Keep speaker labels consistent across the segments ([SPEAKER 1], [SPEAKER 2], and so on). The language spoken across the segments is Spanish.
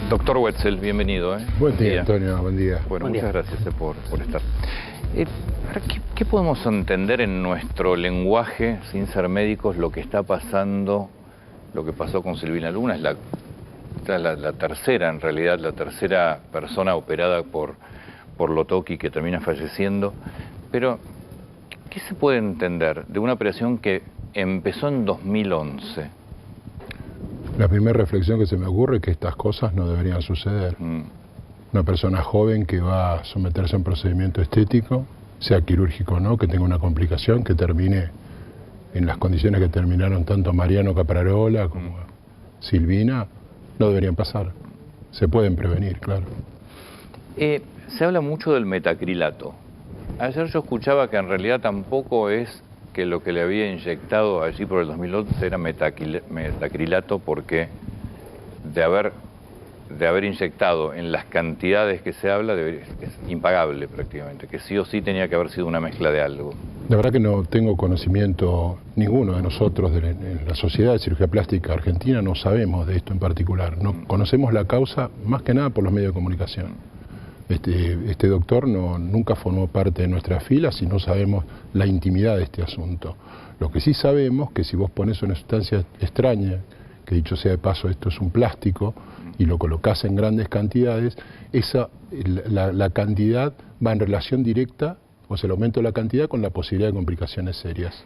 [SPEAKER 1] Doctor Wetzel, bienvenido.
[SPEAKER 2] Buen día, Antonio, buen día.
[SPEAKER 1] Bueno, muchas gracias por estar. ¿Qué podemos entender en nuestro lenguaje, sin ser médicos, lo que está pasando, lo que pasó con Silvina Luna? Es la tercera, en realidad, la tercera persona operada por Lotoki que termina falleciendo. Pero, ¿qué se puede entender de una operación que empezó en 2011?
[SPEAKER 2] La primera reflexión que se me ocurre es que estas cosas no deberían suceder. Una persona joven que va a someterse a un procedimiento estético, sea quirúrgico o no, que tenga una complicación, que termine en las condiciones que terminaron tanto Mariano Caprarola como Silvina, no deberían pasar. Se pueden prevenir, claro.
[SPEAKER 1] Se habla mucho del metacrilato. Ayer yo escuchaba que en realidad tampoco es que lo que le había inyectado allí por el 2011 era metacrilato, porque de haber inyectado en las cantidades que se habla, es impagable prácticamente, que sí o sí tenía que haber sido una mezcla de algo.
[SPEAKER 2] La verdad que no tengo conocimiento, ninguno de nosotros en la Sociedad de Cirugía Plástica Argentina no sabemos de esto en particular. No conocemos la causa más que nada por los medios de comunicación. Este doctor nunca formó parte de nuestras filas y no sabemos la intimidad de este asunto. Lo que sí sabemos que si vos pones una sustancia extraña, que dicho sea de paso esto es un plástico, y lo colocás en grandes cantidades, la cantidad va en relación directa, o sea, el aumento de la cantidad con la posibilidad de complicaciones serias.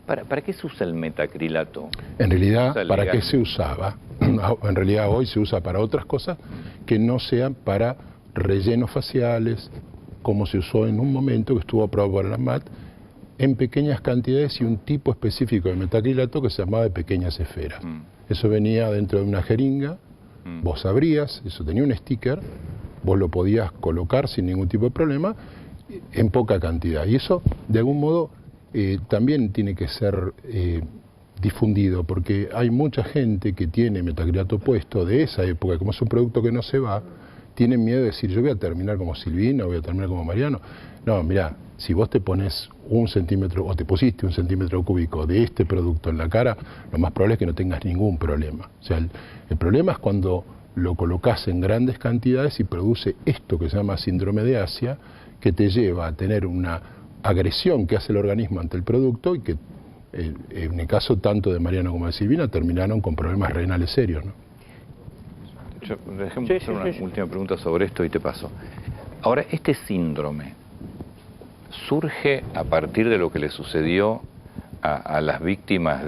[SPEAKER 1] ¿Para qué se usa el metacrilato?
[SPEAKER 2] En realidad, ¿para qué se usaba? En realidad hoy se usa para otras cosas que no sean para rellenos faciales, como se usó en un momento que estuvo aprobado por la ANMAT, en pequeñas cantidades y un tipo específico de metacrilato que se llamaba de pequeñas esferas. Eso venía dentro de una jeringa, vos abrías, eso tenía un sticker, vos lo podías colocar sin ningún tipo de problema, en poca cantidad. Y eso, de algún modo, también tiene que ser difundido, porque hay mucha gente que tiene metacrilato puesto de esa época, como es un producto que no se va, tienen miedo de decir, yo voy a terminar como Silvina, voy a terminar como Mariano. No, mirá, si vos te pones 1 centímetro, o te pusiste 1 centímetro cúbico de este producto en la cara, lo más probable es que no tengas ningún problema. O sea, el problema es cuando lo colocas en grandes cantidades y produce esto que se llama síndrome de Asia, que te lleva a tener una agresión que hace el organismo ante el producto y que, en el caso tanto de Mariano como de Silvina, terminaron con problemas renales serios, ¿no?
[SPEAKER 1] Dejemos hacer una última pregunta sobre esto y te paso. Ahora, este síndrome surge a partir de lo que le sucedió a las víctimas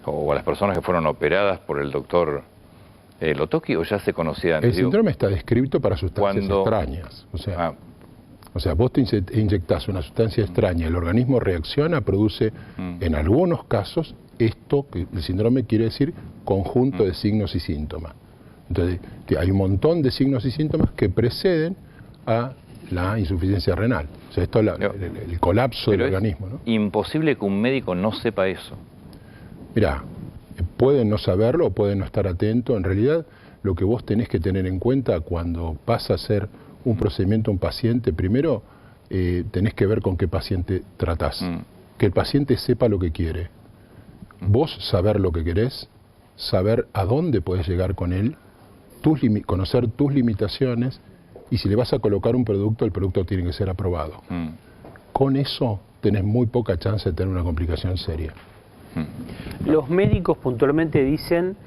[SPEAKER 1] o a las personas que fueron operadas por el doctor Lotoki, ¿o ya se conocía antes?
[SPEAKER 2] El síndrome está descrito para sustancias extrañas. O sea, vos te inyectás una sustancia extraña, el organismo reacciona, produce, en algunos casos, esto que el síndrome quiere decir conjunto de signos y síntomas. Entonces, hay un montón de signos y síntomas que preceden a la insuficiencia renal. O sea, esto es el colapso del organismo, ¿no?
[SPEAKER 1] Imposible que un médico no sepa eso.
[SPEAKER 2] Mirá, puede no saberlo o puede no estar atento. En realidad, lo que vos tenés que tener en cuenta cuando vas a hacer un procedimiento a un paciente, primero tenés que ver con qué paciente tratás. Que el paciente sepa lo que quiere. Vos saber lo que querés, saber a dónde podés llegar con él, conocer tus limitaciones, y si le vas a colocar un producto, el producto tiene que ser aprobado. Con eso tenés muy poca chance de tener una complicación seria.
[SPEAKER 3] Los médicos puntualmente dicen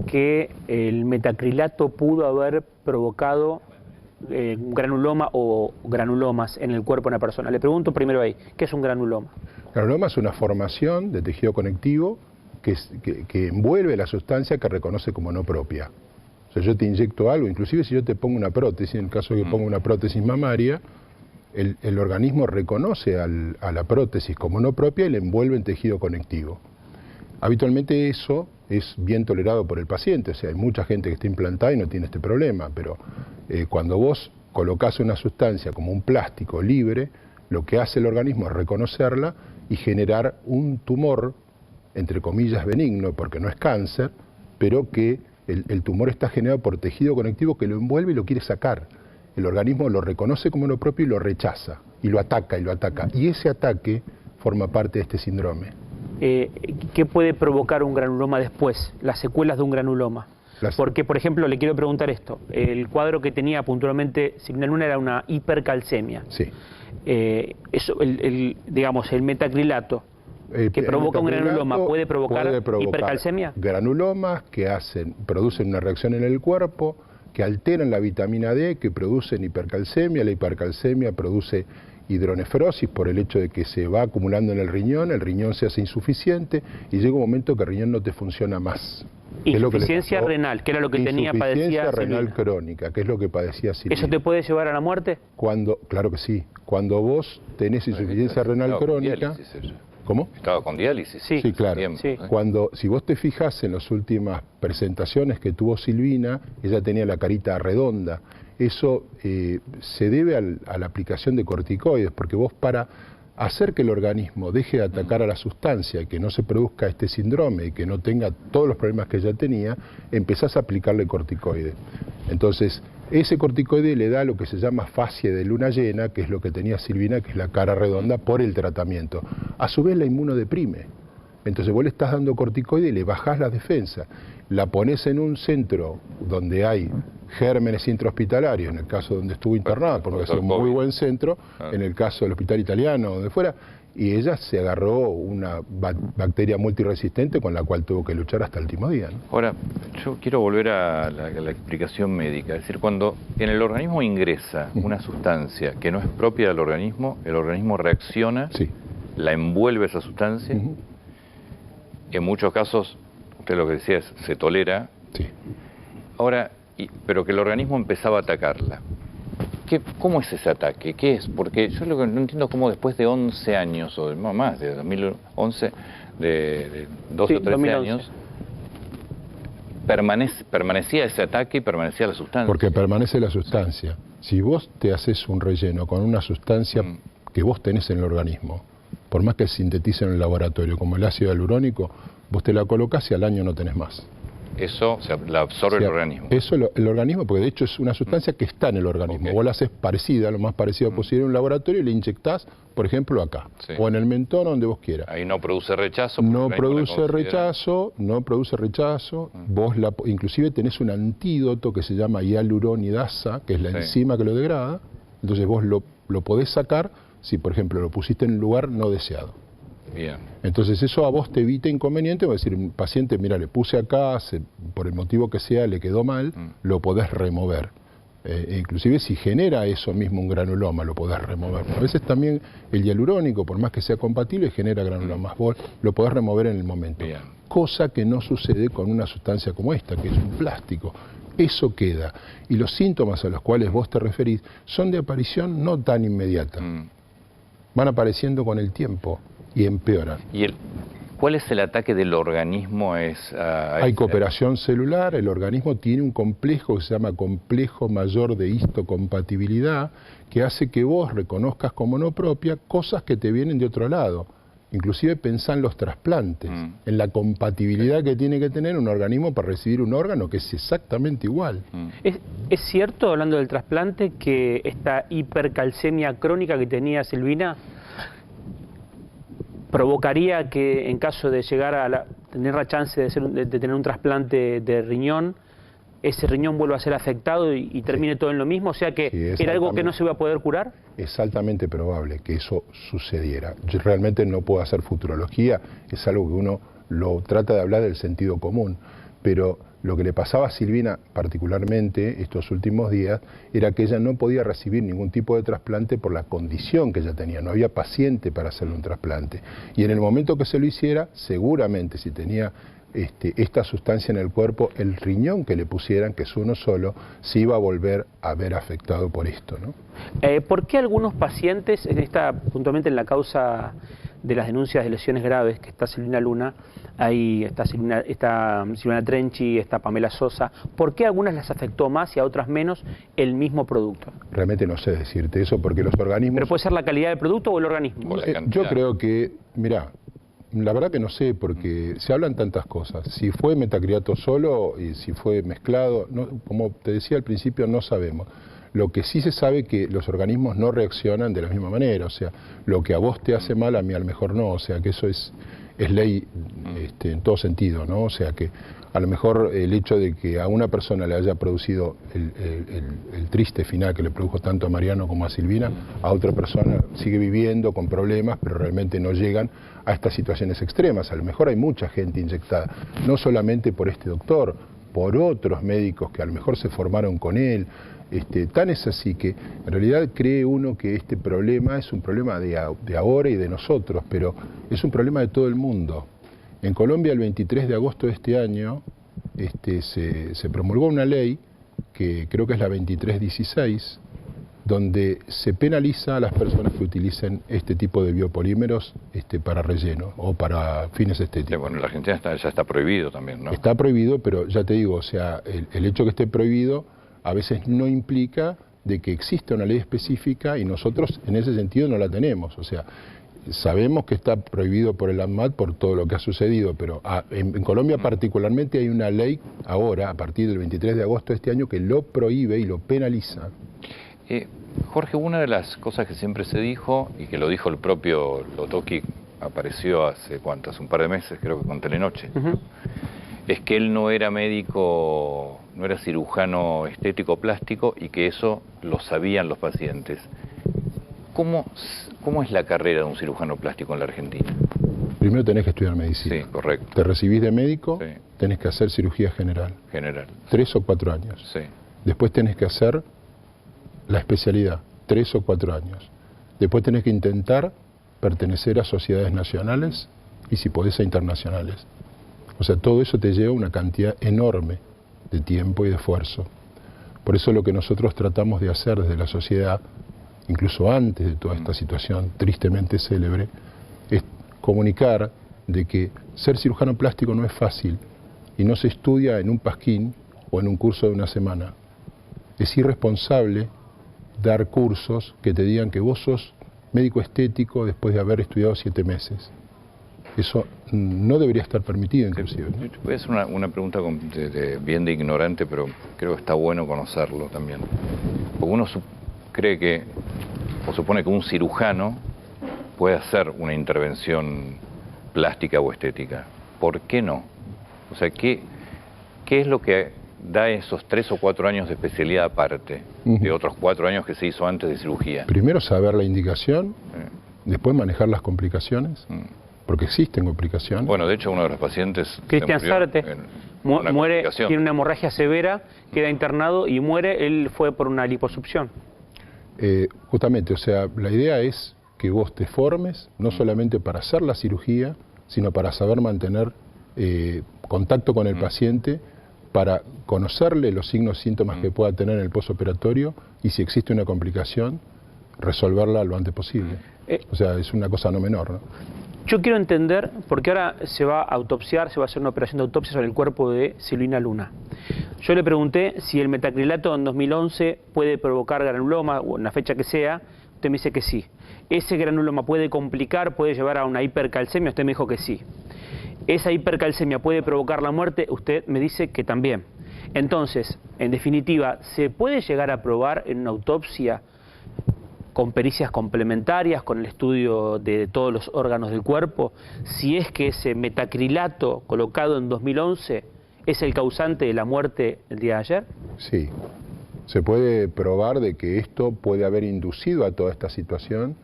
[SPEAKER 3] que el metacrilato pudo haber provocado granuloma o granulomas en el cuerpo de una persona. Le pregunto primero ahí, ¿qué es un granuloma?
[SPEAKER 2] Granuloma es una formación de tejido conectivo que envuelve la sustancia que reconoce como no propia. O sea, yo te inyecto algo, inclusive si yo te pongo una prótesis, en el caso de que ponga una prótesis mamaria, el organismo reconoce a la prótesis como no propia y la envuelve en tejido conectivo. Habitualmente eso es bien tolerado por el paciente, o sea, hay mucha gente que está implantada y no tiene este problema, pero cuando vos colocás una sustancia como un plástico libre, lo que hace el organismo es reconocerla y generar un tumor, entre comillas benigno, porque no es cáncer, pero que el tumor está generado por tejido conectivo que lo envuelve y lo quiere sacar. El organismo lo reconoce como lo propio y lo rechaza, y lo ataca, y lo ataca. Y ese ataque forma parte de este síndrome.
[SPEAKER 3] ¿Qué puede provocar un granuloma después? Las secuelas de un granuloma. Porque, por ejemplo, le quiero preguntar esto. El cuadro que tenía puntualmente Silvina Luna era una hipercalcemia.
[SPEAKER 2] Sí.
[SPEAKER 3] Digamos, el metacrilato que provoca un granuloma, ¿puede provocar hipercalcemia?
[SPEAKER 2] Granulomas que producen una reacción en el cuerpo, que alteran la vitamina D, que producen hipercalcemia. La hipercalcemia produce hidronefrosis por el hecho de que se va acumulando en el riñón se hace insuficiente y llega un momento que el riñón no te funciona más.
[SPEAKER 3] Insuficiencia renal, que era lo que padecía
[SPEAKER 2] Insuficiencia renal crónica, que es lo que padecía Silvina.
[SPEAKER 3] ¿Eso te puede llevar a la muerte?
[SPEAKER 2] Claro que sí. Cuando vos tenés insuficiencia renal crónica... ¿Cómo?
[SPEAKER 1] Estaba con diálisis.
[SPEAKER 2] Sí, claro.
[SPEAKER 3] Sí.
[SPEAKER 2] Si vos te fijas en las últimas presentaciones que tuvo Silvina, ella tenía la carita redonda. Eso se debe a la aplicación de corticoides, porque vos para hacer que el organismo deje de atacar a la sustancia y que no se produzca este síndrome y que no tenga todos los problemas que ella tenía, empezás a aplicarle corticoides. Entonces, ese corticoide le da lo que se llama facie de luna llena, que es lo que tenía Silvina, que es la cara redonda, por el tratamiento. A su vez la inmunodeprime. Entonces vos le estás dando corticoide y le bajás la defensa. La pones en un centro donde hay gérmenes intrahospitalarios, en el caso donde estuvo internada, porque es un muy buen centro, en el caso del hospital italiano, donde fuera, y ella se agarró una bacteria multiresistente con la cual tuvo que luchar hasta el último día, ¿no?
[SPEAKER 1] Ahora, yo quiero volver a la explicación médica. Es decir, cuando en el organismo ingresa una sustancia que no es propia del organismo, el organismo reacciona, la envuelve esa sustancia. En muchos casos, usted lo que decía es, se tolera. Ahora, pero que el organismo empezaba a atacarla. ¿Cómo es ese ataque? ¿Qué es? Porque yo lo que no entiendo es cómo después de 11 años, o más, de 2011, de 12 o 13
[SPEAKER 2] 2011.
[SPEAKER 1] años, permanecía ese ataque y permanecía la sustancia.
[SPEAKER 2] Porque permanece la sustancia. Si vos te haces un relleno con una sustancia que vos tenés en el organismo, por más que se sintetice en el laboratorio, como el ácido hialurónico, vos te la colocás y al año no tenés más.
[SPEAKER 1] Eso la absorbe el organismo.
[SPEAKER 2] Eso el organismo, porque de hecho es una sustancia que está en el organismo. Vos la haces parecida, lo más parecido posible en un laboratorio y le inyectás, por ejemplo, acá. O en el mentón o donde vos quieras.
[SPEAKER 1] Ahí no produce rechazo.
[SPEAKER 2] No produce rechazo. Vos inclusive tenés un antídoto que se llama hialuronidasa, que es la enzima que lo degrada. Entonces vos lo podés sacar si, por ejemplo, lo pusiste en un lugar no deseado.
[SPEAKER 1] Bien.
[SPEAKER 2] Entonces eso a vos te evita inconveniente, es decir, paciente, mira, le puse acá, por el motivo que sea, le quedó mal, lo podés remover. Inclusive si genera eso mismo un granuloma, lo podés remover. A veces también el hialurónico, por más que sea compatible, genera granulomas. Vos lo podés remover en el momento.
[SPEAKER 1] Bien.
[SPEAKER 2] Cosa que no sucede con una sustancia como esta, que es un plástico. Eso queda. Y los síntomas a los cuales vos te referís son de aparición no tan inmediata. Van apareciendo con el tiempo y empeoran.
[SPEAKER 1] ¿Cuál es el ataque del organismo?
[SPEAKER 2] Hay cooperación celular, el organismo tiene un complejo que se llama complejo mayor de histocompatibilidad, que hace que vos reconozcas como no propia cosas que te vienen de otro lado. Inclusive pensá en los trasplantes, en la compatibilidad que tiene que tener un organismo para recibir un órgano que es exactamente igual.
[SPEAKER 3] ¿Es cierto, hablando del trasplante, que esta hipercalcemia crónica que tenía Silvina provocaría que en caso de llegar a tener la chance de tener un trasplante de riñón, ese riñón vuelva a ser afectado y termine todo en lo mismo? O sea que era algo que no se iba a poder curar.
[SPEAKER 2] Es altamente probable que eso sucediera. Yo realmente no puedo hacer futurología, es algo que uno lo trata de hablar del sentido común, pero lo que le pasaba a Silvina particularmente estos últimos días era que ella no podía recibir ningún tipo de trasplante por la condición que ella tenía, no había paciente para hacerle un trasplante. Y en el momento que se lo hiciera, seguramente si tenía esta sustancia en el cuerpo, el riñón que le pusieran, que es uno solo, se iba a volver a ver afectado por esto, ¿no?
[SPEAKER 3] ¿Por qué algunos pacientes, puntualmente en la causa de las denuncias de lesiones graves, que está Silvina Luna, ahí está Silvana Trenchi, está Pamela Sosa, ¿por qué a algunas las afectó más y a otras menos el mismo producto?
[SPEAKER 2] Realmente no sé decirte eso, porque los organismos...
[SPEAKER 3] ¿Pero puede ser la calidad del producto o el organismo?
[SPEAKER 2] Yo creo que, mirá, la verdad que no sé, porque se hablan tantas cosas. Si fue metacrilato solo y si fue mezclado, como te decía al principio, no sabemos. Lo que sí se sabe es que los organismos no reaccionan de la misma manera, o sea, lo que a vos te hace mal, a mí a lo mejor no, o sea, que eso es ley en todo sentido, ¿no? O sea, que A lo mejor el hecho de que a una persona le haya producido el triste final que le produjo tanto a Mariano como a Silvina, a otra persona sigue viviendo con problemas, pero realmente no llegan a estas situaciones extremas. A lo mejor hay mucha gente inyectada, no solamente por este doctor, por otros médicos que a lo mejor se formaron con él. Tan es así que en realidad cree uno que este problema es un problema de ahora y de nosotros, pero es un problema de todo el mundo. En Colombia, el 23 de agosto de este año, se promulgó una ley, que creo que es la 2316, donde se penaliza a las personas que utilicen este tipo de biopolímeros para relleno o para fines estéticos.
[SPEAKER 1] Sí, bueno, en la Argentina ya está prohibido también, ¿no?
[SPEAKER 2] Está prohibido, pero ya te digo, o sea, el hecho que esté prohibido a veces no implica de que exista una ley específica y nosotros en ese sentido no la tenemos. O sea, sabemos que está prohibido por el ANMAT por todo lo que ha sucedido, pero en Colombia particularmente hay una ley ahora, a partir del 23 de agosto de este año, que lo prohíbe y lo penaliza.
[SPEAKER 1] Jorge, una de las cosas que siempre se dijo, y que lo dijo el propio Lotoki, apareció hace un par de meses, creo que con Telenoche, es que él no era médico, no era cirujano estético plástico y que eso lo sabían los pacientes. ¿Cómo es la carrera de un cirujano plástico en la Argentina?
[SPEAKER 2] Primero tenés que estudiar medicina.
[SPEAKER 1] Sí, correcto.
[SPEAKER 2] Te recibís de médico,
[SPEAKER 1] sí.
[SPEAKER 2] Tenés que hacer cirugía general. 3 o 4 años.
[SPEAKER 1] Sí.
[SPEAKER 2] Después tenés que hacer la especialidad, 3 o 4 años. Después tenés que intentar pertenecer a sociedades nacionales y si podés a internacionales. O sea, todo eso te lleva una cantidad enorme de tiempo y de esfuerzo. Por eso lo que nosotros tratamos de hacer desde la sociedad, incluso antes de toda esta situación tristemente célebre, es comunicar de que ser cirujano plástico no es fácil y no se estudia en un pasquín o en un curso de una semana. Es irresponsable dar cursos que te digan que vos sos médico estético después de haber estudiado 7 meses. Eso no debería estar permitido, inclusive, ¿no?
[SPEAKER 1] Voy a hacer una pregunta bien de ignorante, pero creo que está bueno conocerlo también. Porque uno cree que, o supone que un cirujano puede hacer una intervención plástica o estética. ¿Por qué no? O sea, ¿qué es lo que da esos 3 o 4 años de especialidad aparte de otros 4 años que se hizo antes de cirugía?
[SPEAKER 2] Primero saber la indicación, después manejar las complicaciones, porque existen complicaciones.
[SPEAKER 1] Bueno, de hecho uno de los pacientes...
[SPEAKER 3] Cristian Zárate muere, tiene una hemorragia severa, queda internado y muere, él fue por una liposucción.
[SPEAKER 2] Justamente, o sea, la idea es que vos te formes, no solamente para hacer la cirugía, sino para saber mantener contacto con el paciente, para conocerle los signos y síntomas que pueda tener en el postoperatorio y si existe una complicación, resolverla lo antes posible. O sea, es una cosa no menor, ¿no?
[SPEAKER 3] Yo quiero entender, porque ahora se va a autopsiar, se va a hacer una operación de autopsia sobre el cuerpo de Silvina Luna. Yo le pregunté si el metacrilato en 2011 puede provocar granuloma, o en la fecha que sea, usted me dice que sí. ¿Ese granuloma puede complicar, puede llevar a una hipercalcemia? Usted me dijo que sí. ¿Esa hipercalcemia puede provocar la muerte? Usted me dice que también. Entonces, en definitiva, ¿se puede llegar a probar en una autopsia con pericias complementarias, con el estudio de todos los órganos del cuerpo, si es que ese metacrilato colocado en 2011 es el causante de la muerte el día de ayer?
[SPEAKER 2] Sí, se puede probar de que esto puede haber inducido a toda esta situación,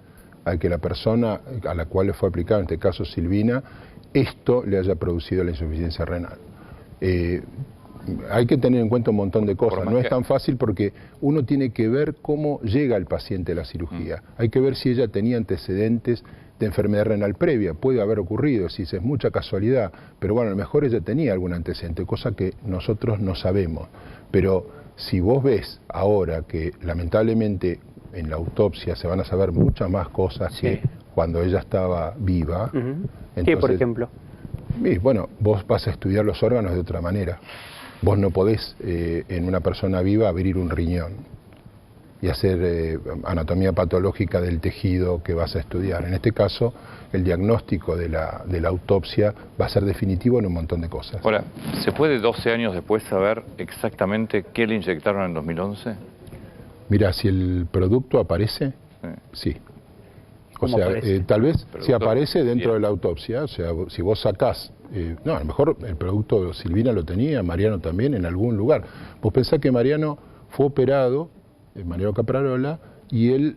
[SPEAKER 2] a que la persona a la cual le fue aplicado, en este caso Silvina, esto le haya producido la insuficiencia renal. Hay que tener en cuenta un montón de cosas, no es tan fácil porque uno tiene que ver cómo llega el paciente a la cirugía, hay que ver si ella tenía antecedentes de enfermedad renal previa, puede haber ocurrido, si es mucha casualidad, pero bueno, a lo mejor ella tenía algún antecedente, cosa que nosotros no sabemos, pero si vos ves ahora que lamentablemente en la autopsia se van a saber muchas más cosas que cuando ella estaba viva. Entonces,
[SPEAKER 3] ¿qué, por ejemplo?
[SPEAKER 2] Bueno, vos vas a estudiar los órganos de otra manera. Vos no podés en una persona viva abrir un riñón y hacer anatomía patológica del tejido que vas a estudiar. En este caso, el diagnóstico de la autopsia va a ser definitivo en un montón de cosas.
[SPEAKER 1] Ahora, ¿se puede 12 años después saber exactamente qué le inyectaron en 2011?
[SPEAKER 2] Mira, si el producto aparece, sí. O sea, tal vez si aparece dentro de la autopsia, o sea, si vos sacás no, a lo mejor el producto Silvina lo tenía, Mariano también, en algún lugar. Vos pensás que Mariano fue operado, Mariano Caprarola, y él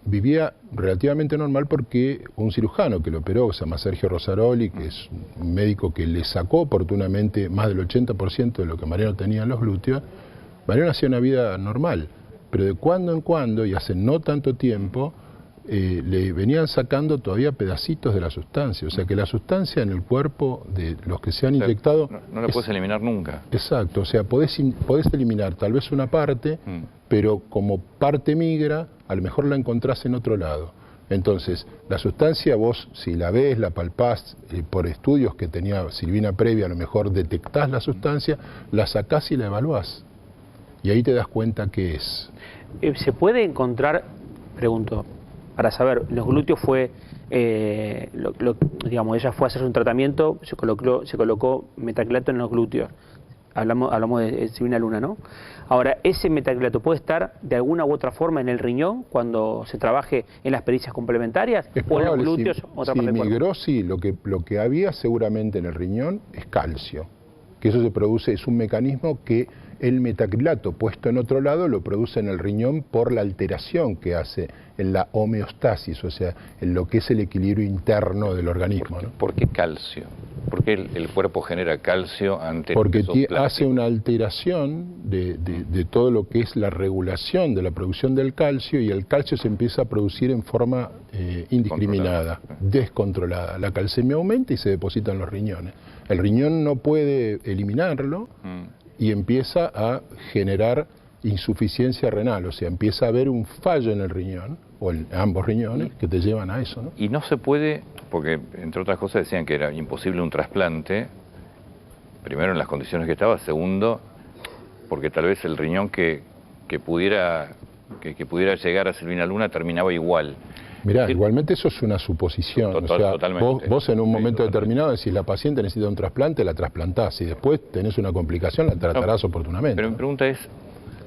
[SPEAKER 2] vivía relativamente normal porque un cirujano que lo operó, que se llama Sergio Rosaroli, que es un médico que le sacó oportunamente más del 80% de lo que Mariano tenía en los glúteos. Mariano hacía una vida normal, pero de cuando en cuando, y hace no tanto tiempo, le venían sacando todavía pedacitos de la sustancia. O sea que la sustancia en el cuerpo de los que se han inyectado...
[SPEAKER 1] No la puedes eliminar nunca.
[SPEAKER 2] Exacto, o sea, podés eliminar tal vez una parte, pero como parte migra, a lo mejor la encontrás en otro lado. Entonces, la sustancia vos, si la ves, la palpás, por estudios que tenía Silvina previa, a lo mejor detectás la sustancia, la sacás y la evaluás. Y ahí te das cuenta qué es.
[SPEAKER 3] ¿Se puede encontrar, pregunto, para saber, los glúteos fue, digamos, ella fue a hacerse un tratamiento, se colocó metacrilato en los glúteos, hablamos de Silvina Luna, ¿no? Ahora, ¿ese metacrilato puede estar de alguna u otra forma en el riñón cuando se trabaje en las pericias complementarias?
[SPEAKER 2] Es
[SPEAKER 3] ¿O en los
[SPEAKER 2] probable,
[SPEAKER 3] glúteos, otra parte del cuerpo?
[SPEAKER 2] migró, sí, lo que había seguramente en el riñón es calcio, que eso se produce, es un mecanismo que el metacrilato puesto en otro lado lo produce en el riñón por la alteración que hace en la homeostasis, o sea, en lo que es el equilibrio interno del organismo. ¿No?
[SPEAKER 1] ¿Por qué calcio? ¿Por qué el cuerpo genera calcio ante
[SPEAKER 2] Porque hace una alteración de todo lo que es la regulación de la producción del calcio, y el calcio se empieza a producir en forma indiscriminada, descontrolada. La calcemia aumenta y se deposita en los riñones. El riñón no puede eliminarlo y empieza a generar insuficiencia renal, o sea, empieza a haber un fallo en el riñón, o en ambos riñones, que te llevan a eso, ¿no?
[SPEAKER 1] Y no se puede, porque entre otras cosas decían que era imposible un trasplante, primero en las condiciones que estaba, segundo, porque tal vez el riñón que pudiera llegar a Silvina Luna terminaba igual.
[SPEAKER 2] Mirá, igualmente eso es una suposición. O sea, vos en un momento determinado decís, la paciente necesita un trasplante, la trasplantás, y después tenés una complicación, la tratarás oportunamente.
[SPEAKER 1] Pero mi pregunta es,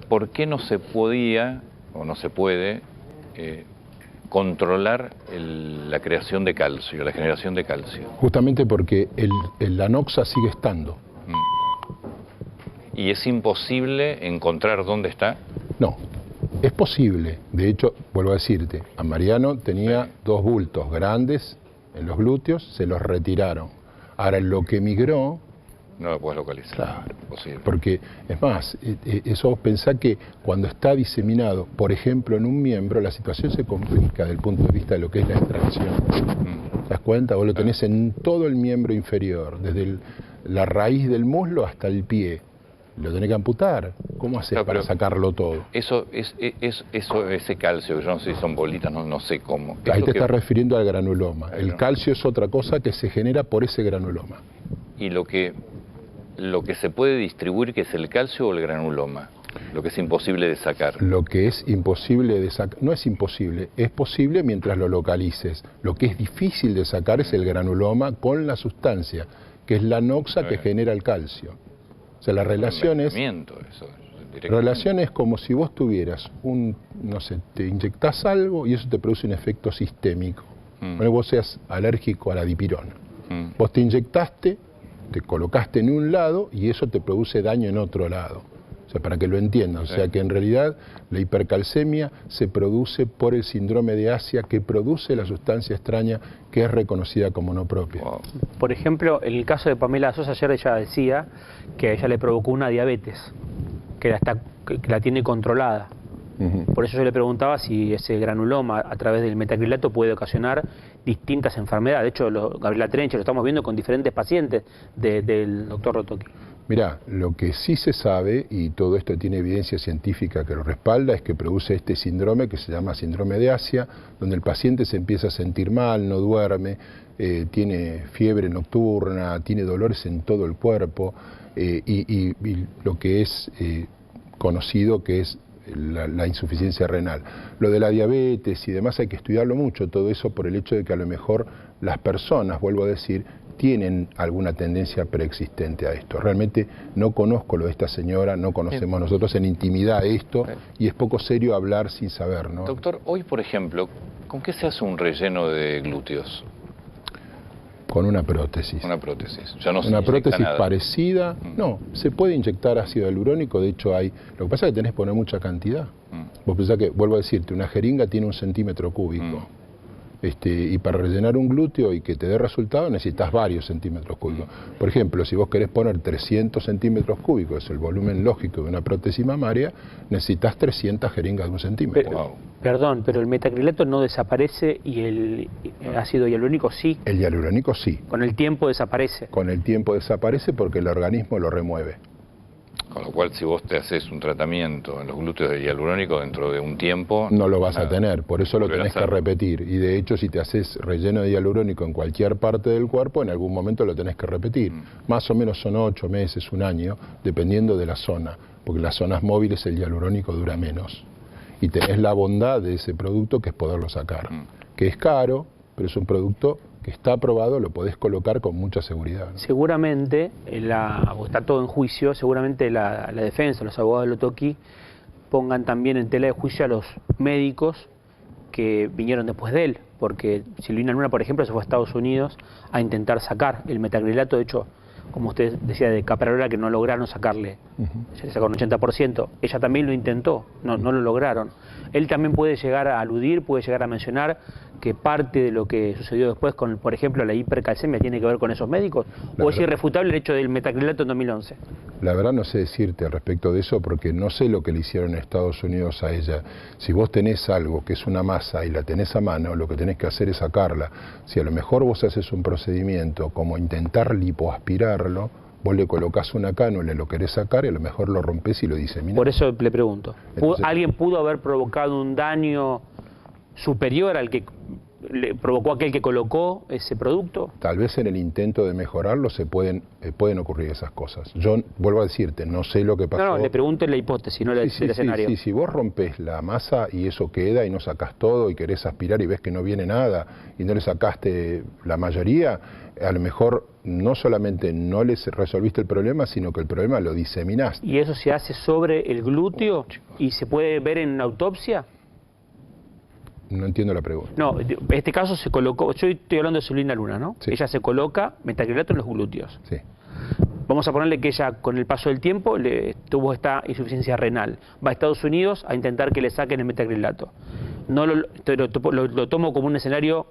[SPEAKER 1] ¿por qué no se podía, o no se puede, controlar la creación de calcio, la generación de calcio?
[SPEAKER 2] Justamente porque la anoxa sigue estando.
[SPEAKER 1] ¿Y es imposible encontrar dónde está?
[SPEAKER 2] No. Es posible, de hecho, vuelvo a decirte, a Mariano tenía dos bultos grandes en los glúteos, se los retiraron. Ahora, lo que migró...
[SPEAKER 1] No lo puedes localizar.
[SPEAKER 2] Claro,
[SPEAKER 1] posible.
[SPEAKER 2] Porque, es más, eso pensá que cuando está diseminado, por ejemplo, en un miembro, la situación se complica desde el punto de vista de lo que es la extracción. ¿Te das cuenta? Vos lo tenés en todo el miembro inferior, desde la raíz del muslo hasta el pie. Lo tenés que amputar. ¿Cómo haces para sacarlo todo?
[SPEAKER 1] Ese calcio, yo no sé si son bolitas, no sé cómo.
[SPEAKER 2] Ahí te estás refiriendo al granuloma. El calcio es otra cosa que se genera por ese granuloma.
[SPEAKER 1] ¿Y lo que se puede distribuir, que es el calcio o el granuloma? Lo que es imposible de sacar.
[SPEAKER 2] Lo que es imposible de sacar, no es imposible, es posible mientras lo localices. Lo que es difícil de sacar es el granuloma con la sustancia, que es la anoxa que genera el calcio. O sea, la relación es como si vos tuvieras no sé, te inyectás algo y eso te produce un efecto sistémico. Bueno, vos seas alérgico a la dipirona. Vos te inyectaste, te colocaste en un lado y eso te produce daño en otro lado. O sea, para que lo entiendan. O sea, que en realidad la hipercalcemia se produce por el síndrome de Asia, que produce la sustancia extraña que es reconocida como no propia.
[SPEAKER 1] Wow.
[SPEAKER 3] Por ejemplo, en el caso de Pamela Sosa, ayer ella decía que a ella le provocó una diabetes, que la tiene controlada. Por eso yo le preguntaba si ese granuloma a través del metacrilato puede ocasionar distintas enfermedades. De hecho, Gabriela Trenche lo estamos viendo con diferentes pacientes del doctor Rotoki.
[SPEAKER 2] Mirá, lo que sí se sabe, y todo esto tiene evidencia científica que lo respalda, es que produce este síndrome que se llama síndrome de Asia, donde el paciente se empieza a sentir mal, no duerme, tiene fiebre nocturna, tiene dolores en todo el cuerpo, y lo que es conocido que es la insuficiencia renal. Lo de la diabetes y demás hay que estudiarlo mucho, todo eso por el hecho de que a lo mejor las personas, vuelvo a decir, tienen alguna tendencia preexistente a esto. Realmente no conozco lo de esta señora, no conocemos nosotros en intimidad esto, y es poco serio hablar sin saber, ¿no?
[SPEAKER 1] Doctor, hoy por ejemplo, ¿con qué se hace un relleno de glúteos?
[SPEAKER 2] Con una prótesis.
[SPEAKER 1] Una prótesis. Ya no se
[SPEAKER 2] una
[SPEAKER 1] inyecta
[SPEAKER 2] prótesis
[SPEAKER 1] nada.
[SPEAKER 2] parecida. No, se puede inyectar ácido hialurónico, de hecho hay. Lo que pasa es que tenés que poner mucha cantidad. Vos pensás que, vuelvo a decirte, una jeringa tiene 1 centímetro cúbico. Y para rellenar un glúteo y que te dé resultado necesitas varios centímetros cúbicos. Por ejemplo, si vos querés poner 300 centímetros cúbicos, es el volumen lógico de una prótesis mamaria, necesitas 300 jeringas de 1 centímetro.
[SPEAKER 3] Perdón, pero el metacrilato no desaparece y el ácido hialurónico sí.
[SPEAKER 2] El hialurónico sí.
[SPEAKER 3] Con el tiempo desaparece.
[SPEAKER 2] Con el tiempo desaparece porque el organismo lo remueve.
[SPEAKER 1] Con lo cual, si vos te haces un tratamiento en los glúteos de hialurónico dentro de un tiempo...
[SPEAKER 2] No lo vas a tener, por eso lo tenés que repetir. Y de hecho, si te haces relleno de hialurónico en cualquier parte del cuerpo, en algún momento lo tenés que repetir. Más o menos son 8 meses, 1 año, dependiendo de la zona. Porque en las zonas móviles el hialurónico dura menos. Y tenés la bondad de ese producto que es poderlo sacar. Que es caro, pero es un producto que está aprobado, lo podés colocar con mucha seguridad, ¿no?
[SPEAKER 3] Seguramente, está todo en juicio, seguramente la defensa, los abogados de Lotoki, pongan también en tela de juicio a los médicos que vinieron después de él, porque Silvina Luna, por ejemplo, se fue a Estados Unidos a intentar sacar el metacrilato. De hecho, como usted decía de Caprarola, que no lograron sacarle, se sacó un 80%, ella también lo intentó, no lo lograron. Él también puede llegar a aludir, puede llegar a mencionar que parte de lo que sucedió después con, por ejemplo, la hipercalcemia tiene que ver con esos médicos, o es irrefutable el hecho del metacrilato en 2011.
[SPEAKER 2] La verdad no sé decirte respecto de eso porque no sé lo que le hicieron en Estados Unidos a ella. Si vos tenés algo que es una masa y la tenés a mano, lo que tenés que hacer es sacarla. Si a lo mejor vos haces un procedimiento como intentar lipoaspirarlo, vos le colocás una cánula y lo querés sacar y a lo mejor lo rompés y lo diseminás.
[SPEAKER 3] Por eso le pregunto,
[SPEAKER 2] Entonces,
[SPEAKER 3] ¿alguien pudo haber provocado un daño superior al que le provocó aquel que colocó ese producto?
[SPEAKER 2] Tal vez en el intento de mejorarlo pueden ocurrir esas cosas. Yo vuelvo a decirte, no sé lo que pasó.
[SPEAKER 3] No, le pregunto en la hipótesis, no el escenario.
[SPEAKER 2] Sí, si vos rompés la masa y eso queda y no sacás todo y querés aspirar y ves que no viene nada y no le sacaste la mayoría, a lo mejor no solamente no les resolviste el problema, sino que el problema lo diseminaste.
[SPEAKER 3] ¿Y eso se hace sobre el glúteo y se puede ver en una autopsia?
[SPEAKER 2] No entiendo la pregunta.
[SPEAKER 3] No, en este caso se colocó, yo estoy hablando de Silvina Luna, ¿no?
[SPEAKER 2] Sí.
[SPEAKER 3] Ella se coloca metacrilato en los glúteos.
[SPEAKER 2] Sí.
[SPEAKER 3] Vamos a ponerle que ella, con el paso del tiempo, tuvo esta insuficiencia renal. Va a Estados Unidos a intentar que le saquen el metacrilato. No lo tomo como un escenario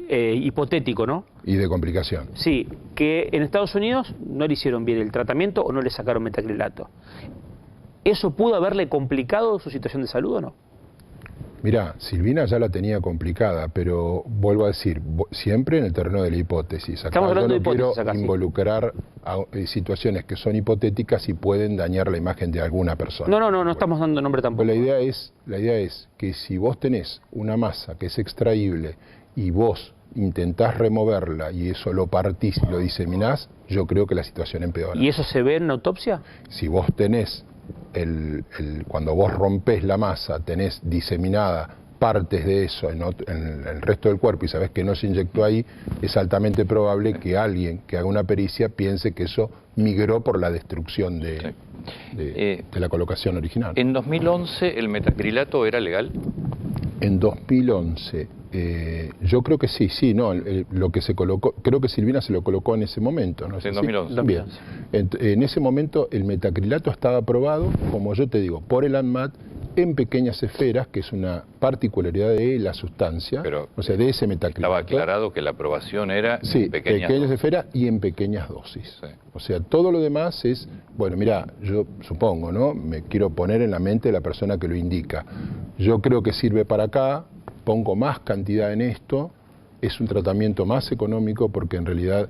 [SPEAKER 3] hipotético, ¿no?
[SPEAKER 2] Y de complicación.
[SPEAKER 3] Sí, que en Estados Unidos no le hicieron bien el tratamiento o no le sacaron metacrilato. ¿Eso pudo haberle complicado su situación de salud o no?
[SPEAKER 2] Mirá, Silvina ya la tenía complicada, pero vuelvo a decir, siempre en el terreno de la hipótesis. Acá
[SPEAKER 3] Estamos hablando
[SPEAKER 2] yo no
[SPEAKER 3] de hipótesis
[SPEAKER 2] quiero
[SPEAKER 3] acá,
[SPEAKER 2] involucrar a situaciones que son hipotéticas y pueden dañar la imagen de alguna persona.
[SPEAKER 3] No estamos dando nombre tampoco.
[SPEAKER 2] Pero la idea es que si vos tenés una masa que es extraíble y vos intentás removerla y eso lo partís y lo diseminás, yo creo que la situación empeora.
[SPEAKER 3] ¿Y eso se ve en una autopsia?
[SPEAKER 2] Si vos tenés cuando vos rompés la masa, tenés diseminada partes de eso en el resto del cuerpo y sabés que no se inyectó ahí, es altamente probable que alguien que haga una pericia piense que eso migró por la destrucción de la colocación original.
[SPEAKER 1] ¿En 2011 el metacrilato era legal?
[SPEAKER 2] En 2011, yo creo que sí, no, lo que se colocó, creo que Silvina se lo colocó en ese momento, ¿no?
[SPEAKER 1] En 2011.
[SPEAKER 2] Bien. En ese momento el metacrilato estaba aprobado, como yo te digo, por el ANMAT en pequeñas esferas, que es una particularidad de la sustancia,
[SPEAKER 1] pero
[SPEAKER 2] o sea, de ese metacrilato.
[SPEAKER 1] Estaba aclarado que la aprobación era
[SPEAKER 2] sí,
[SPEAKER 1] en pequeñas
[SPEAKER 2] esferas y en pequeñas dosis.
[SPEAKER 1] Sí.
[SPEAKER 2] O sea, todo lo demás es, bueno, mira, yo supongo, ¿no? Me quiero poner en la mente de la persona que lo indica. Yo creo que sirve para acá, pongo más cantidad en esto, es un tratamiento más económico porque en realidad,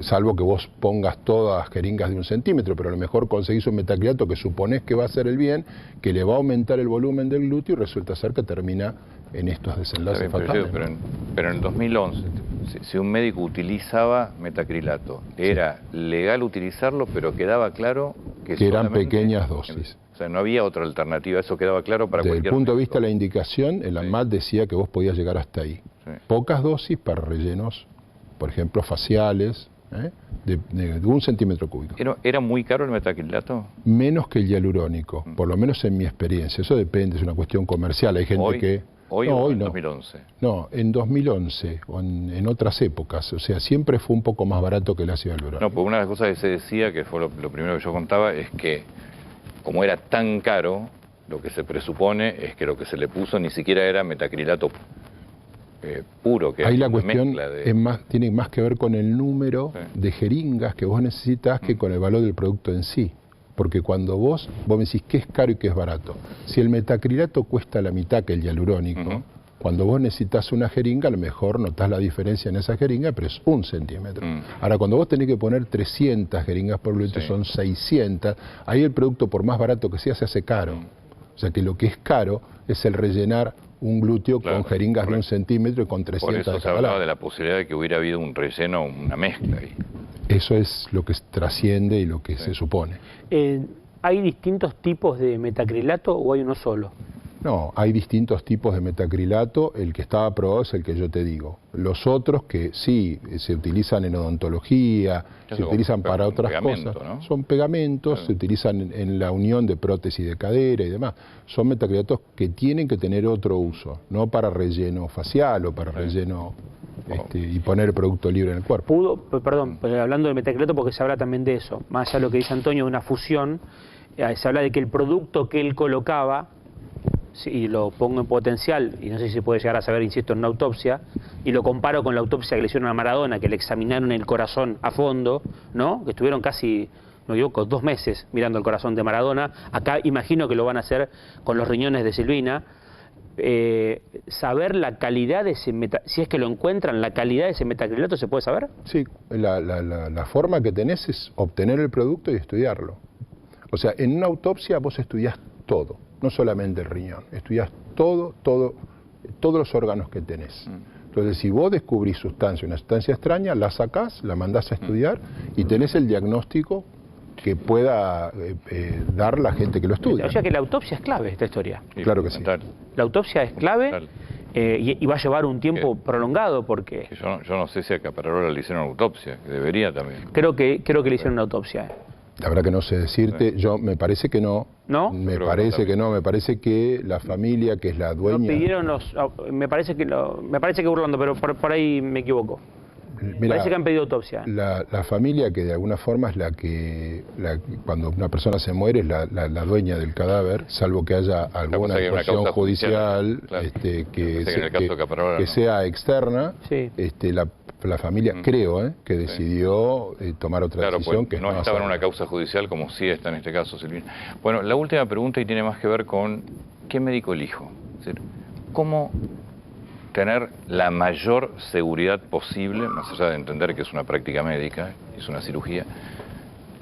[SPEAKER 2] salvo que vos pongas todas jeringas de 1 centímetro, pero a lo mejor conseguís un metacrilato que suponés que va a hacer el bien, que le va a aumentar el volumen del glúteo y resulta ser que termina en estos desenlaces fatales.
[SPEAKER 1] Pero en 2011, si un médico utilizaba metacrilato, era legal utilizarlo, pero quedaba claro que
[SPEAKER 2] eran pequeñas dosis.
[SPEAKER 1] O sea, no había otra alternativa, eso quedaba claro para cualquier
[SPEAKER 2] Desde el punto de
[SPEAKER 1] médico.
[SPEAKER 2] vista de la indicación, el ANMAT decía que vos podías llegar hasta ahí.
[SPEAKER 1] Sí.
[SPEAKER 2] Pocas dosis para rellenos, por ejemplo, faciales, de 1 centímetro cúbico.
[SPEAKER 1] ¿Era muy caro el metacrilato?
[SPEAKER 2] Menos que el hialurónico, por lo menos en mi experiencia. Eso depende, es una cuestión comercial. Hay gente
[SPEAKER 1] ¿Hoy?
[SPEAKER 2] que...
[SPEAKER 1] ¿Hoy
[SPEAKER 2] no,
[SPEAKER 1] o
[SPEAKER 2] hoy
[SPEAKER 1] en
[SPEAKER 2] no.
[SPEAKER 1] 2011?
[SPEAKER 2] No, en 2011 o en otras épocas. O sea, siempre fue un poco más barato que el ácido hialurónico.
[SPEAKER 1] No, pues una de las cosas que se decía, que fue lo primero que yo contaba, es que como era tan caro, lo que se presupone es que lo que se le puso ni siquiera era metacrilato puro, que
[SPEAKER 2] ahí
[SPEAKER 1] es
[SPEAKER 2] la
[SPEAKER 1] una
[SPEAKER 2] cuestión
[SPEAKER 1] mezcla de...
[SPEAKER 2] tiene más que ver con el número
[SPEAKER 1] Sí.
[SPEAKER 2] de jeringas que vos necesitas que con el valor del producto en sí. Porque cuando vos me decís qué es caro y qué es barato. Si el metacrilato cuesta la mitad que el hialurónico, cuando vos necesitas una jeringa, a lo mejor notás la diferencia en esa jeringa, pero es 1 centímetro. Ahora, cuando vos tenés que poner 300 jeringas por litro, son 600, ahí el producto, por más barato que sea, se hace caro. O sea que lo que es caro es el rellenar un glúteo con jeringas de 1 centímetro y con 300
[SPEAKER 1] Por eso
[SPEAKER 2] de
[SPEAKER 1] se
[SPEAKER 2] cada
[SPEAKER 1] hablaba
[SPEAKER 2] lado.
[SPEAKER 1] de la posibilidad de que hubiera habido un relleno, una mezcla ahí.
[SPEAKER 2] Eso es lo que trasciende y lo que se supone.
[SPEAKER 3] ¿Hay distintos tipos de metacrilato o hay uno solo?
[SPEAKER 2] No, hay distintos tipos de metacrilato. El que está aprobado es el que yo te digo. Los otros que sí se utilizan en odontología, se utilizan para otras cosas, ¿no? Son pegamentos, se utilizan en la unión de prótesis de cadera y demás. Son metacrilatos que tienen que tener otro uso, no para relleno facial o para relleno y poner el producto libre en el cuerpo.
[SPEAKER 3] Perdón, hablando del metacrilato, porque se habla también de eso, más allá de lo que dice Antonio, de una fusión, se habla de que el producto que él colocaba, y lo pongo en potencial, y no sé si se puede llegar a saber, insisto, en una autopsia, y lo comparo con la autopsia que le hicieron a Maradona, que le examinaron el corazón a fondo, ¿no? Que estuvieron casi, no me equivoco, 2 meses mirando el corazón de Maradona. Acá imagino que lo van a hacer con los riñones de Silvina. Saber la calidad de ese si es que lo encuentran, la calidad de ese metacrilato, ¿se puede saber?
[SPEAKER 2] Sí, la forma que tenés es obtener el producto y estudiarlo. O sea, en una autopsia vos estudiás todo, no solamente el riñón, estudiás todos los órganos que tenés. Entonces, si vos descubrís una sustancia extraña, la sacás, la mandás a estudiar y tenés el diagnóstico que pueda dar la gente que lo estudia.
[SPEAKER 3] O sea que la autopsia es clave esta historia.
[SPEAKER 2] Claro que sí.
[SPEAKER 3] La autopsia es clave y va a llevar un tiempo prolongado porque...
[SPEAKER 1] Yo no sé si a Caprarola le hicieron autopsia, que debería también.
[SPEAKER 3] Creo que le hicieron una autopsia.
[SPEAKER 2] La verdad que no sé decirte, me parece que no.
[SPEAKER 3] ¿No?
[SPEAKER 2] Me parece que no, me parece que la familia que es la dueña...
[SPEAKER 3] No pidieron me parece que burlando, pero por ahí me equivoco.
[SPEAKER 2] Mira,
[SPEAKER 3] parece que han pedido autopsia.
[SPEAKER 2] La familia que de alguna forma es la que cuando una persona se muere es la dueña del cadáver, salvo que haya alguna actuación judicial que sea externa,
[SPEAKER 3] sí.
[SPEAKER 2] La familia creo que decidió tomar otra decisión
[SPEAKER 1] pues
[SPEAKER 2] que
[SPEAKER 1] no estaba en una causa judicial como sí está en este caso, Silvina. Bueno, la última pregunta y tiene más que ver con ¿qué médico elijo? Es decir, ¿cómo tener la mayor seguridad posible, más allá de entender que es una práctica médica, es una cirugía,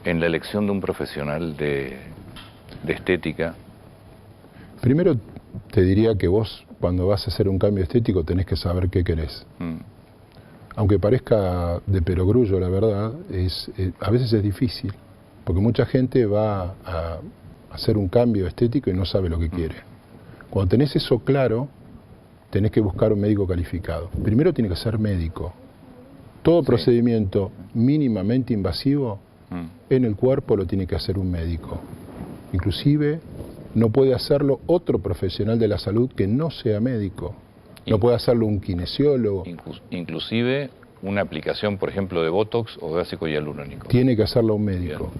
[SPEAKER 1] en la elección de un profesional de estética?
[SPEAKER 2] Primero te diría que vos cuando vas a hacer un cambio estético tenés que saber qué querés. Aunque parezca de perogrullo, la verdad, a veces es difícil, porque mucha gente va a hacer un cambio estético y no sabe lo que quiere. Cuando tenés eso claro, tenés que buscar un médico calificado. Primero tiene que ser médico. Todo procedimiento mínimamente invasivo en el cuerpo lo tiene que hacer un médico. Inclusive no puede hacerlo otro profesional de la salud que no sea médico. No puede hacerlo un kinesiólogo.
[SPEAKER 1] Inclusive una aplicación, por ejemplo, de Botox o de ácido hialurónico.
[SPEAKER 2] Tiene que hacerlo un médico,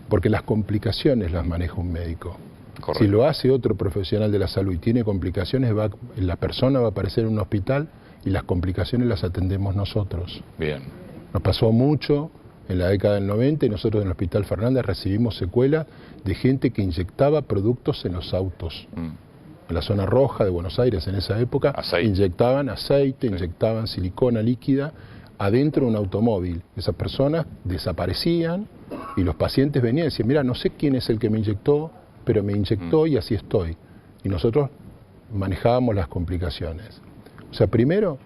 [SPEAKER 2] porque las complicaciones las maneja un médico.
[SPEAKER 1] Correcto.
[SPEAKER 2] Si lo hace otro profesional de la salud y tiene complicaciones, la persona va a aparecer en un hospital y las complicaciones las atendemos nosotros.
[SPEAKER 1] Bien.
[SPEAKER 2] Nos pasó mucho en la década del 90 y nosotros en el Hospital Fernández recibimos secuelas de gente que inyectaba productos en los autos. En la zona roja de Buenos Aires en esa época, inyectaban aceite, inyectaban silicona líquida adentro de un automóvil. Esas personas desaparecían y los pacientes venían y decían, mira, no sé quién es el que me inyectó, pero me inyectó y así estoy. Y nosotros manejábamos las complicaciones. O sea, primero,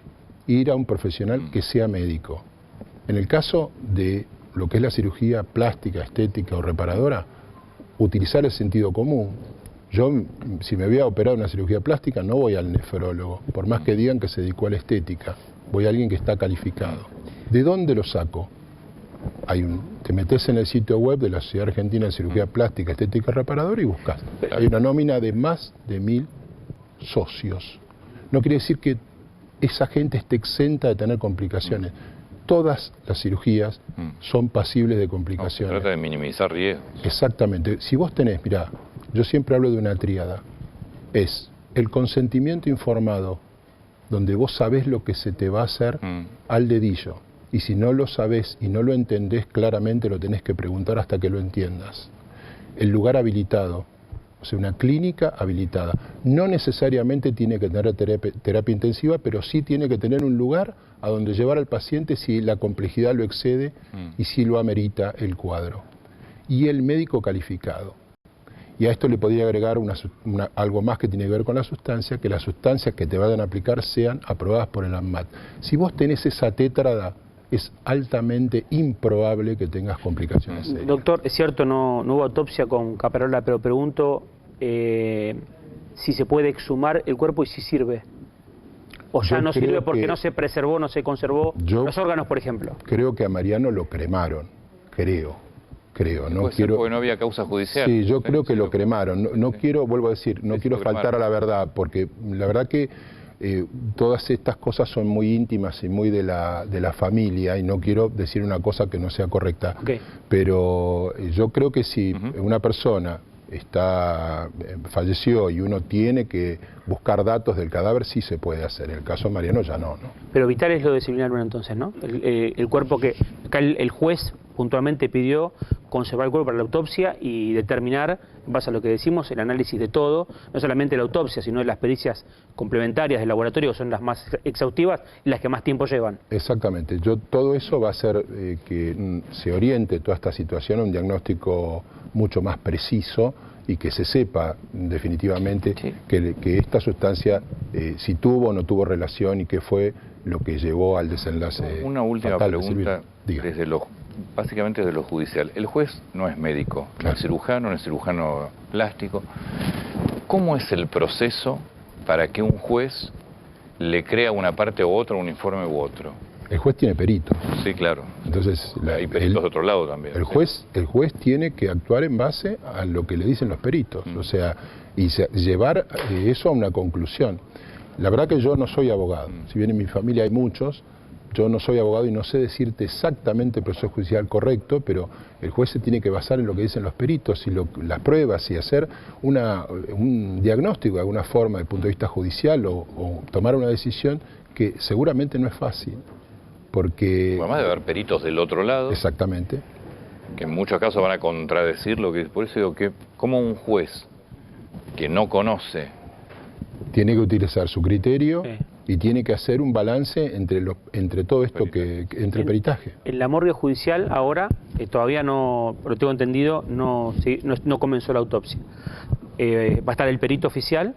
[SPEAKER 2] ir a un profesional que sea médico. En el caso de lo que es la cirugía plástica, estética o reparadora, utilizar el sentido común. Yo, si me voy a operar una cirugía plástica, no voy al nefrólogo, por más que digan que se dedicó a la estética. Voy a alguien que está calificado. ¿De dónde lo saco? Te metes en el sitio web de la Sociedad Argentina de Cirugía Plástica, Estética y Reparadora y buscas. Hay una nómina de más de 1000 socios. no quiere decir que esa gente esté exenta de tener complicaciones. Todas las cirugías son pasibles de complicaciones.
[SPEAKER 1] No, se trata de minimizar riesgos.
[SPEAKER 2] Exactamente. Si vos tenés, mirá, yo siempre hablo de una tríada. Es el consentimiento informado, donde vos sabés lo que se te va a hacer al dedillo. Y si no lo sabés y no lo entendés claramente, lo tenés que preguntar hasta que lo entiendas. El lugar habilitado, o sea, una clínica habilitada. No necesariamente tiene que tener terapia intensiva, pero sí tiene que tener un lugar a donde llevar al paciente si la complejidad lo excede y si lo amerita el cuadro. Y el médico calificado. Y a esto le podría agregar algo más que tiene que ver con la sustancia, que las sustancias que te vayan a aplicar sean aprobadas por el ANMAT. Si vos tenés esa tétrada, es altamente improbable que tengas complicaciones serias.
[SPEAKER 3] Doctor, es cierto, no hubo autopsia con Caparola, pero pregunto si se puede exhumar el cuerpo y si sirve. O ya no sirve porque no se preservó, no se conservó los órganos, por ejemplo.
[SPEAKER 2] Creo que a Mariano lo cremaron, creo. No
[SPEAKER 1] quiero, porque no había causa judicial.
[SPEAKER 2] Sí, yo creo que lo cremaron. No quiero, vuelvo a decir, no quiero faltar a la verdad, porque la verdad que todas estas cosas son muy íntimas y muy de la familia, y no quiero decir una cosa que no sea correcta. Okay. Pero yo creo que si una persona falleció y uno tiene que buscar datos del cadáver, sí se puede hacer. En el caso de Mariano ya no.
[SPEAKER 3] Pero vital es lo de Silvina Luna entonces, ¿no? El cuerpo que acá el juez puntualmente pidió conservar el cuerpo para la autopsia y determinar, en base a lo que decimos, el análisis de todo, no solamente la autopsia, sino de las pericias complementarias del laboratorio, que son las más exhaustivas y las que más tiempo llevan.
[SPEAKER 2] Exactamente. Todo eso va a hacer que se oriente toda esta situación a un diagnóstico mucho más preciso y que se sepa definitivamente que esta sustancia si tuvo o no tuvo relación y qué fue lo que llevó al desenlace.
[SPEAKER 1] Una última pregunta, básicamente desde lo judicial. El juez no es médico, no es cirujano plástico. ¿Cómo es el proceso para que un juez le crea una parte u otra, un informe u otro?
[SPEAKER 2] El juez tiene peritos.
[SPEAKER 1] Sí, claro.
[SPEAKER 2] Entonces,
[SPEAKER 1] hay peritos de otro lado también.
[SPEAKER 2] El juez tiene que actuar en base a lo que le dicen los peritos, o sea, y llevar eso a una conclusión. La verdad que yo no soy abogado. Si bien en mi familia hay muchos, yo no soy abogado y no sé decirte exactamente el proceso judicial correcto, pero el juez se tiene que basar en lo que dicen los peritos y las pruebas y hacer un diagnóstico de alguna forma desde el punto de vista judicial o tomar una decisión que seguramente no es fácil. Porque
[SPEAKER 1] además de haber peritos del otro lado.
[SPEAKER 2] Exactamente.
[SPEAKER 1] Que en muchos casos van a contradecir lo que... Por eso digo que como un juez que no conoce...
[SPEAKER 2] Tiene que utilizar su criterio y tiene que hacer un balance entre todo esto, entre peritaje.
[SPEAKER 3] En la morgue judicial ahora, todavía no, por lo tengo entendido, no comenzó la autopsia. Va a estar el perito oficial,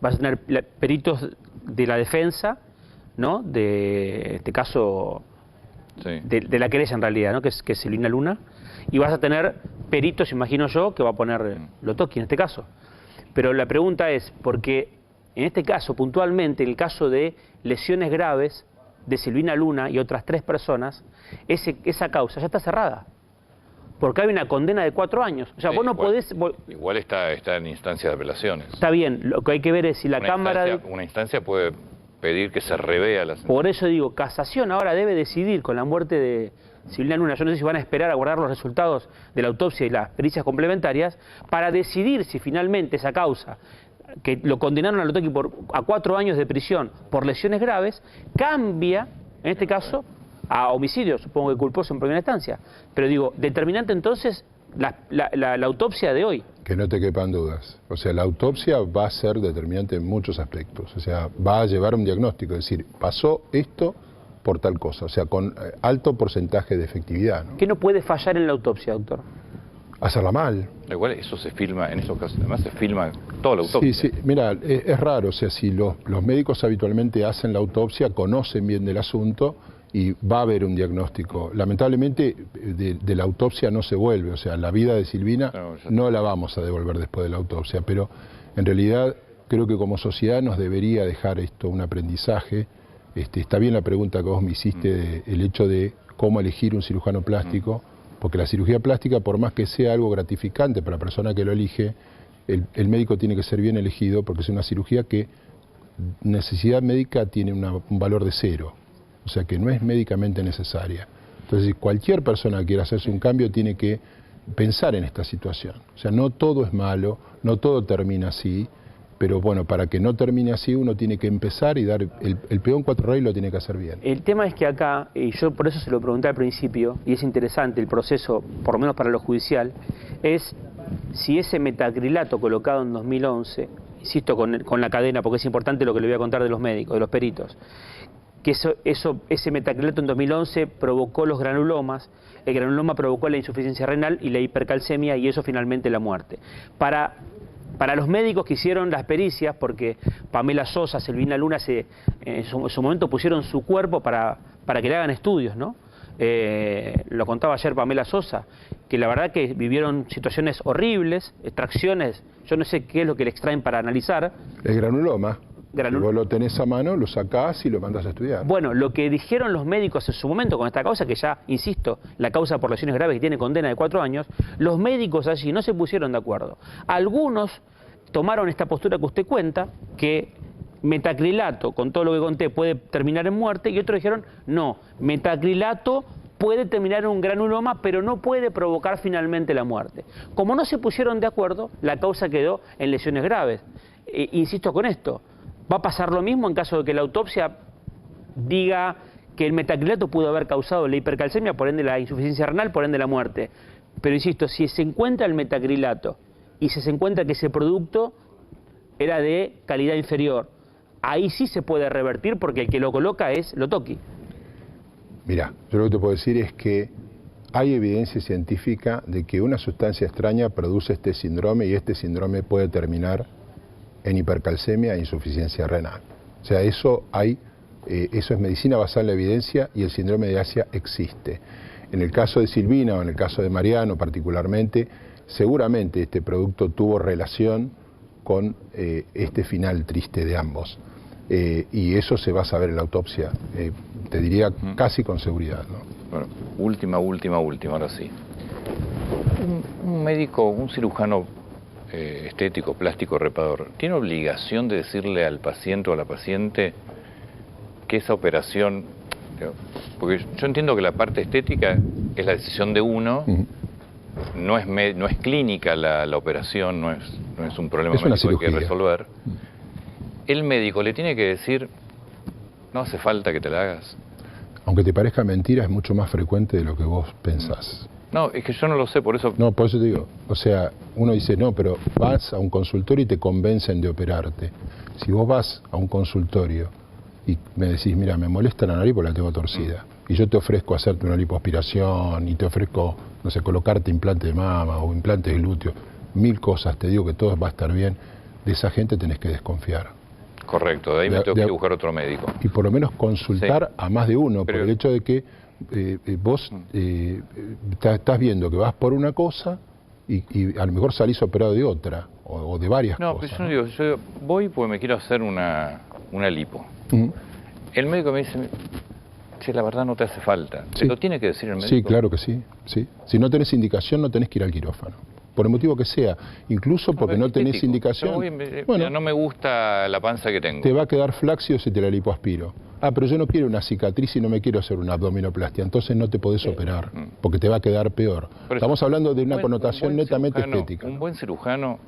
[SPEAKER 3] va a tener peritos de la defensa, ¿no? De este caso, de la querella en realidad, ¿no? que es Silvina Luna, y vas a tener peritos, imagino yo, que va a poner Lotoki en este caso. Pero la pregunta es, porque en este caso, puntualmente, el caso de lesiones graves de Silvina Luna y otras 3 personas, esa causa ya está cerrada. Porque hay una condena de 4 años. O sea, vos no podés...
[SPEAKER 1] Igual está en instancia de apelaciones.
[SPEAKER 3] Está bien, lo que hay que ver es si la Cámara...
[SPEAKER 1] Una instancia puede pedir que se revea la sentencia.
[SPEAKER 3] Por eso digo, casación ahora debe decidir con la muerte de Silvina Luna. Yo no sé si van a esperar a guardar los resultados de la autopsia y las pericias complementarias para decidir si finalmente esa causa, que lo condenaron a Lotoki a 4 años de prisión por lesiones graves, cambia, en este caso, a homicidio, supongo que culposo en primera instancia. Pero digo, determinante entonces la autopsia de hoy.
[SPEAKER 2] Que no te quepan dudas. O sea, la autopsia va a ser determinante en muchos aspectos. O sea, va a llevar un diagnóstico, es decir, pasó esto por tal cosa. O sea, con alto porcentaje de efectividad, ¿no?
[SPEAKER 3] ¿Qué no puede fallar en la autopsia, doctor?
[SPEAKER 2] Hacerla mal.
[SPEAKER 1] Igual eso se filma, en estos casos además se filma toda la autopsia.
[SPEAKER 2] Sí, mira, es raro, o sea, si los médicos habitualmente hacen la autopsia, conocen bien del asunto y va a haber un diagnóstico. Lamentablemente de la autopsia no se vuelve, o sea, la vida de Silvina no la vamos a devolver después de la autopsia, pero en realidad creo que como sociedad nos debería dejar esto un aprendizaje. Está bien la pregunta que vos me hiciste, el hecho de cómo elegir un cirujano plástico, porque la cirugía plástica, por más que sea algo gratificante para la persona que lo elige, el médico tiene que ser bien elegido porque es una cirugía que necesidad médica tiene un valor de 0, o sea que no es médicamente necesaria. Entonces, cualquier persona que quiera hacerse un cambio tiene que pensar en esta situación. O sea, no todo es malo, no todo termina así, pero bueno, para que no termine así uno tiene que empezar y dar el peón 4 rey lo tiene que hacer bien.
[SPEAKER 3] El tema es que acá, y yo por eso se lo pregunté al principio, y es interesante el proceso, por lo menos para lo judicial, es si ese metacrilato colocado en 2011, insisto con la cadena, porque es importante lo que le voy a contar de los médicos, de los peritos, que ese metacrilato en 2011 provocó los granulomas, el granuloma provocó la insuficiencia renal y la hipercalcemia, y eso finalmente la muerte. Para los médicos que hicieron las pericias, porque Pamela Sosa, Silvina Luna en su momento pusieron su cuerpo para que le hagan estudios, ¿no? Lo contaba ayer Pamela Sosa, que la verdad que vivieron situaciones horribles, extracciones, yo no sé qué es lo que le extraen para analizar.
[SPEAKER 2] El granuloma. Vos lo tenés a mano, lo sacás y lo mandás a estudiar.
[SPEAKER 3] Bueno, lo que dijeron los médicos en su momento con esta causa, que ya, insisto, la causa por lesiones graves que tiene condena de 4 años, los médicos allí no se pusieron de acuerdo. Algunos tomaron esta postura que usted cuenta, que metacrilato, con todo lo que conté, puede terminar en muerte, y otros dijeron, no, metacrilato puede terminar en un granuloma, pero no puede provocar finalmente la muerte. Como no se pusieron de acuerdo, la causa quedó en lesiones graves. Insisto con esto, va a pasar lo mismo en caso de que la autopsia diga que el metacrilato pudo haber causado la hipercalcemia, por ende la insuficiencia renal, por ende la muerte. Pero insisto, si se encuentra el metacrilato y se encuentra que ese producto era de calidad inferior, ahí sí se puede revertir porque el que lo coloca es Lotoki.
[SPEAKER 2] Mirá, yo lo que te puedo decir es que hay evidencia científica de que una sustancia extraña produce este síndrome y este síndrome puede terminar en hipercalcemia e insuficiencia renal. O sea, eso es medicina basada en la evidencia y el síndrome de Asia existe. En el caso de Silvina o en el caso de Mariano particularmente, seguramente este producto tuvo relación con este final triste de ambos. Y eso se va a saber en la autopsia, te diría casi con seguridad, ¿no?
[SPEAKER 1] Bueno, última, ahora sí. Un médico, un cirujano estético, plástico, reparador, ¿tiene obligación de decirle al paciente o a la paciente que esa operación, porque yo entiendo que la parte estética es la decisión de uno, no es clínica la operación, no es un problema médico que hay que resolver. El médico le tiene que decir, no hace falta que te la hagas.
[SPEAKER 2] Aunque te parezca mentira, es mucho más frecuente de lo que vos pensás.
[SPEAKER 1] No, es que yo no lo sé, por eso...
[SPEAKER 2] No, por eso te digo, o sea, uno dice, no, pero vas a un consultorio y te convencen de operarte. Si vos vas a un consultorio y me decís, mira, me molesta la nariz porque la tengo torcida, y yo te ofrezco hacerte una lipoaspiración, y te ofrezco, no sé, colocarte implante de mama o implante de glúteo, 1000 cosas, te digo que todo va a estar bien, de esa gente tenés que desconfiar.
[SPEAKER 1] Correcto, de ahí me tengo que buscar otro médico.
[SPEAKER 2] Y por lo menos consultar a más de uno, pero por el hecho de que vos estás viendo que vas por una cosa y a lo mejor salís operado de otra, o de varias cosas.
[SPEAKER 1] No, pero yo digo, yo voy porque me quiero hacer una lipo. El médico me dice, che, la verdad no te hace falta. ¿Te lo tiene que decir el médico?
[SPEAKER 2] Sí, claro que sí. Si no tenés indicación, no tenés que ir al quirófano. Por el motivo que sea, incluso porque no tenés indicación.
[SPEAKER 1] Bueno, no me gusta la panza que tengo.
[SPEAKER 2] Te va a quedar flácido si te la lipoaspiro. Ah, pero yo no quiero una cicatriz y no me quiero hacer una abdominoplastia, entonces no te podés operar, porque te va a quedar peor. Estamos hablando de una connotación netamente estética.
[SPEAKER 1] Un buen cirujano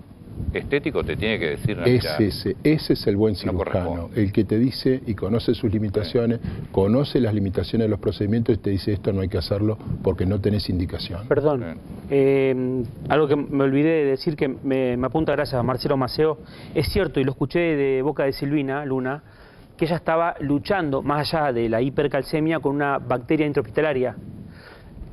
[SPEAKER 1] estético te tiene que decir...
[SPEAKER 2] Ese es el buen cirujano, el que te dice y conoce sus limitaciones, conoce las limitaciones de los procedimientos y te dice esto no hay que hacerlo porque no tenés indicación.
[SPEAKER 3] Perdón, algo que me olvidé de decir que me apunta gracias a Marcelo Maceo, es cierto y lo escuché de boca de Silvina Luna, que ella estaba luchando más allá de la hipercalcemia con una bacteria intrahospitalaria.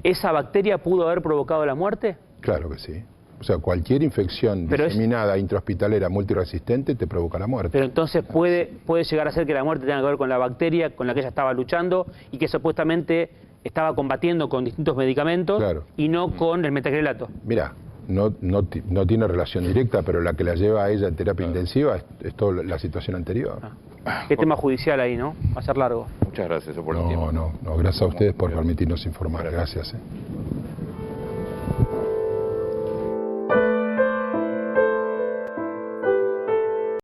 [SPEAKER 3] ¿Esa bacteria pudo haber provocado la muerte?
[SPEAKER 2] Claro que sí. O sea, cualquier infección diseminada intrahospitalera multiresistente te provoca la muerte.
[SPEAKER 3] Pero entonces puede llegar a ser que la muerte tenga que ver con la bacteria con la que ella estaba luchando y que supuestamente estaba combatiendo con distintos medicamentos y no con el metacrilato.
[SPEAKER 2] Mira, no tiene relación directa, pero la que la lleva a ella en terapia intensiva es toda la situación anterior.
[SPEAKER 3] Qué tema judicial ahí, ¿no? Va a ser largo.
[SPEAKER 1] Muchas gracias por el tiempo.
[SPEAKER 2] No, gracias a ustedes por permitirnos informar. Gracias.